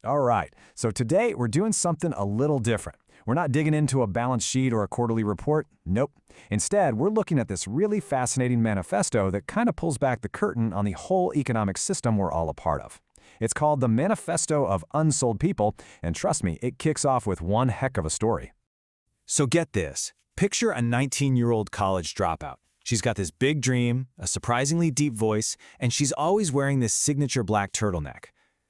All right, so today we're doing something a little different. We're not digging into a balance sheet or a quarterly report. Nope. Instead, we're looking at this really fascinating manifesto that kind of pulls back the curtain on the whole economic system we're all a part of. It's called the Manifesto of Unsold People, and trust me, it kicks off with one heck of a story. So get this. Picture a 19-year-old college dropout. She's got this big dream, a surprisingly deep voice, and she's always wearing this signature black turtleneck.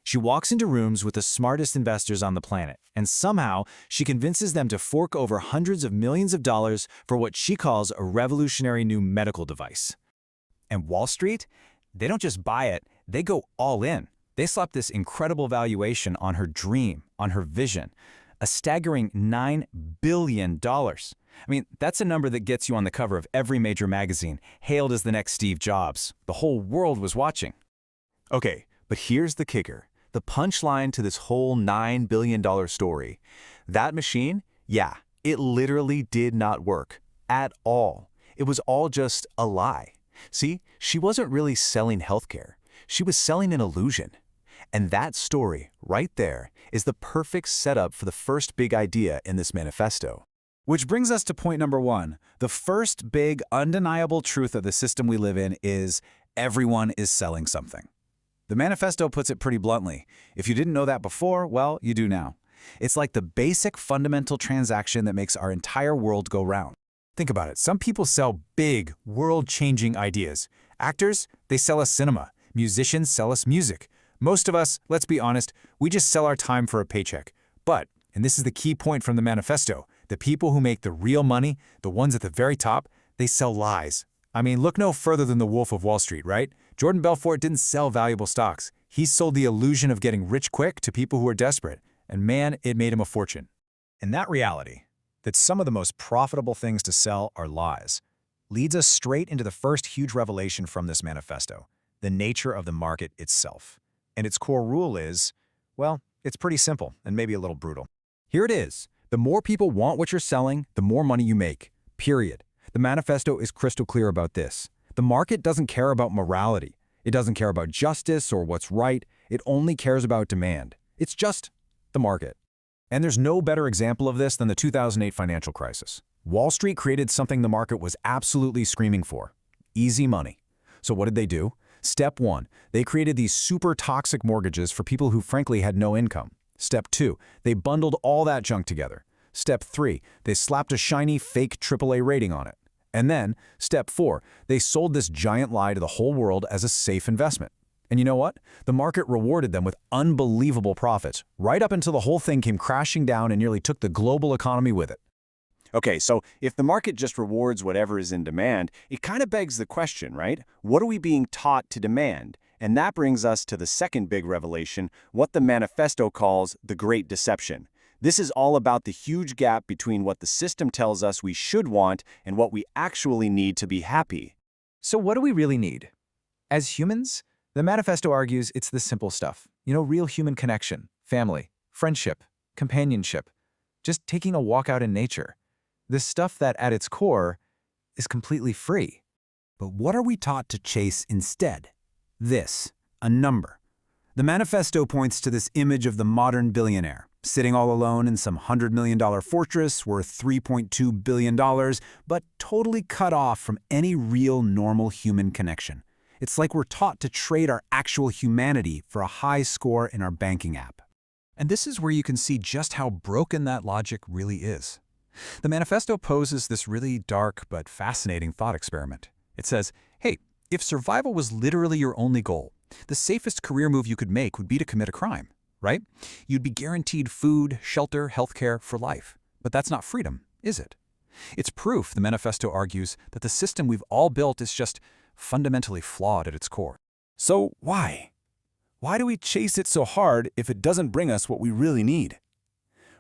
She walks into rooms with the smartest investors on the planet, and somehow she convinces them to fork over hundreds of millions of dollars for what she calls a revolutionary new medical device. And Wall Street? They don't just buy it, they go all in. They slap this incredible valuation on her dream, on her vision. A staggering $9 billion. I mean, that's a number that gets you on the cover of every major magazine, hailed as the next Steve Jobs. The whole world was watching. Okay, but here's the kicker. The punchline to this whole $9 billion story. That machine, yeah, it literally did not work. At all. It was all just a lie. See, she wasn't really selling healthcare. She was selling an illusion. And that story, right there, is the perfect setup for the first big idea in this manifesto. Which brings us to point number one. The first big, undeniable truth of the system we live in is everyone is selling something. The manifesto puts it pretty bluntly. If you didn't know that before, well, you do now. It's like the basic fundamental transaction that makes our entire world go round. Think about it. Some people sell big, world-changing ideas. Actors, they sell us cinema. Musicians sell us music. Most of us, let's be honest, we just sell our time for a paycheck. But, and this is the key point from the manifesto, the people who make the real money, the ones at the very top, they sell lies. I mean, look no further than the Wolf of Wall Street, right? Jordan Belfort didn't sell valuable stocks. He sold the illusion of getting rich quick to people who are desperate. And man, it made him a fortune. And that reality, that some of the most profitable things to sell are lies, leads us straight into the first huge revelation from this manifesto, the nature of the market itself. And its core rule is, well, it's pretty simple and maybe a little brutal. Here it is. The more people want what you're selling, the more money you make. Period. The manifesto is crystal clear about this. The market doesn't care about morality. It doesn't care about justice or what's right. It only cares about demand. It's just the market. And there's no better example of this than the 2008 financial crisis. Wall Street created something the market was absolutely screaming for: easy money. So what did they do? Step one, they created these super toxic mortgages for people who frankly had no income. Step two, they bundled all that junk together. Step three, they slapped a shiny fake AAA rating on it. And then, step four, they sold this giant lie to the whole world as a safe investment. And you know what? The market rewarded them with unbelievable profits, right up until the whole thing came crashing down and nearly took the global economy with it. Okay, so if the market just rewards whatever is in demand, it kind of begs the question, right? What are we being taught to demand? And that brings us to the second big revelation, what the manifesto calls the Great Deception. This is all about the huge gap between what the system tells us we should want and what we actually need to be happy. So what do we really need? As humans, the manifesto argues it's the simple stuff. You know, real human connection, family, friendship, companionship, just taking a walk out in nature. The stuff that, at its core, is completely free. But what are we taught to chase instead? This, a number. The manifesto points to this image of the modern billionaire, sitting all alone in some $100 million fortress worth $3.2 billion, but totally cut off from any real normal human connection. It's like we're taught to trade our actual humanity for a high score in our banking app. And this is where you can see just how broken that logic really is. The manifesto poses this really dark but fascinating thought experiment. It says, hey, if survival was literally your only goal, the safest career move you could make would be to commit a crime, right? You'd be guaranteed food, shelter, healthcare for life. But that's not freedom, is it? It's proof, the manifesto argues, that the system we've all built is just fundamentally flawed at its core. So why? Why do we chase it so hard if it doesn't bring us what we really need?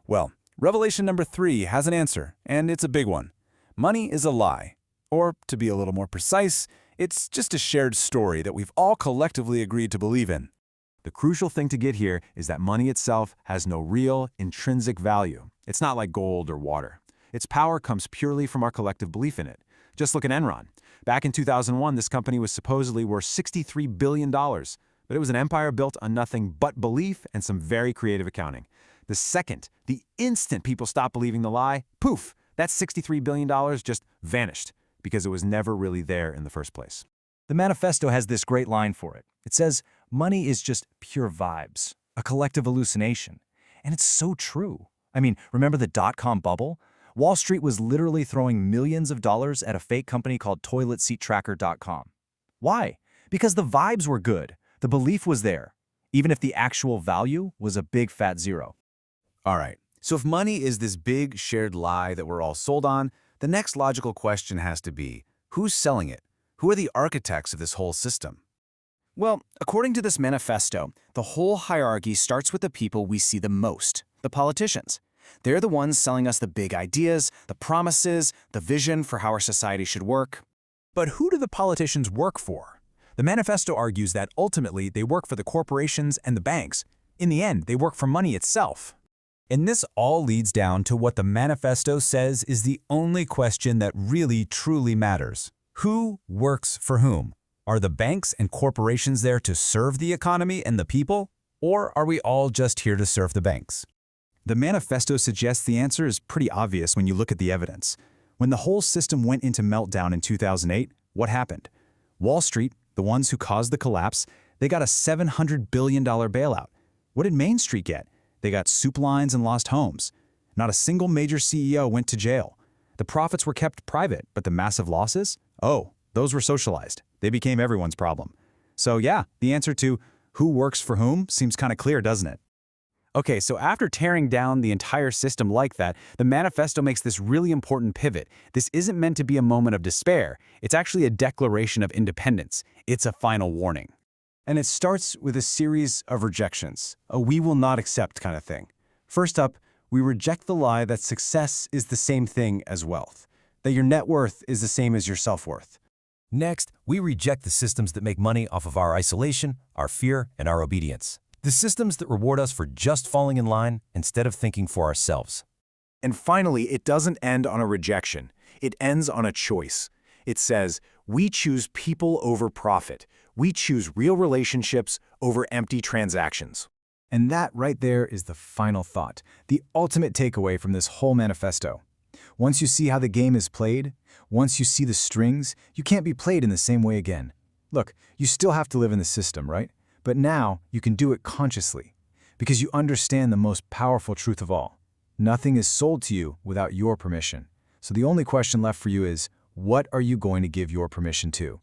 Well, revelation number 3 has an answer, and it's a big one. Money is a lie. Or, to be a little more precise, it's just a shared story that we've all collectively agreed to believe in. The crucial thing to get here is that money itself has no real, intrinsic value. It's not like gold or water. Its power comes purely from our collective belief in it. Just look at Enron. Back in 2001, this company was supposedly worth $63 billion. But But it was an empire built on nothing but belief and some very creative accounting. The instant people stopped believing the lie, poof, that $63 billion just vanished because it was never really there in the first place. The Manifesto has this great line for it. It says, money is just pure vibes, a collective hallucination. And it's so true. I mean, remember the dot-com bubble? Wall Street was literally throwing millions of dollars at a fake company called toiletseattracker.com. Why? Because the vibes were good. The belief was there, even if the actual value was a big fat zero. All right, so if money is this big shared lie that we're all sold on, the next logical question has to be, who's selling it? Who are the architects of this whole system? Well, according to this manifesto, the whole hierarchy starts with the people we see the most, the politicians. They're the ones selling us the big ideas, the promises, the vision for how our society should work. But who do the politicians work for? The Manifesto argues that ultimately they work for the corporations and the banks. In the end, they work for money itself. And this all leads down to what the Manifesto says is the only question that really truly matters. Who works for whom? Are the banks and corporations there to serve the economy and the people? Or are we all just here to serve the banks? The Manifesto suggests the answer is pretty obvious when you look at the evidence. When the whole system went into meltdown in 2008, what happened? Wall Street, the ones who caused the collapse, they got a $700 billion bailout. What did Main Street get? They got soup lines and lost homes. Not a single major CEO went to jail. The profits were kept private, but the massive losses? Oh, those were socialized. They became everyone's problem. So yeah, the answer to who works for whom seems kind of clear, doesn't it? Okay, so after tearing down the entire system like that, the Manifesto makes this really important pivot. This isn't meant to be a moment of despair. It's actually a declaration of independence. It's a final warning. And it starts with a series of rejections, a we will not accept kind of thing. First up, we reject the lie that success is the same thing as wealth, that your net worth is the same as your self-worth. Next, we reject the systems that make money off of our isolation, our fear, and our obedience. The systems that reward us for just falling in line instead of thinking for ourselves. And finally, it doesn't end on a rejection. It ends on a choice. It says, we choose people over profit. We choose real relationships over empty transactions. And that right there is the final thought, the ultimate takeaway from this whole manifesto. Once you see how the game is played, once you see the strings, you can't be played in the same way again. Look, you still have to live in the system, right? But now you can do it consciously, because you understand the most powerful truth of all. Nothing is sold to you without your permission. So the only question left for you is, what are you going to give your permission to?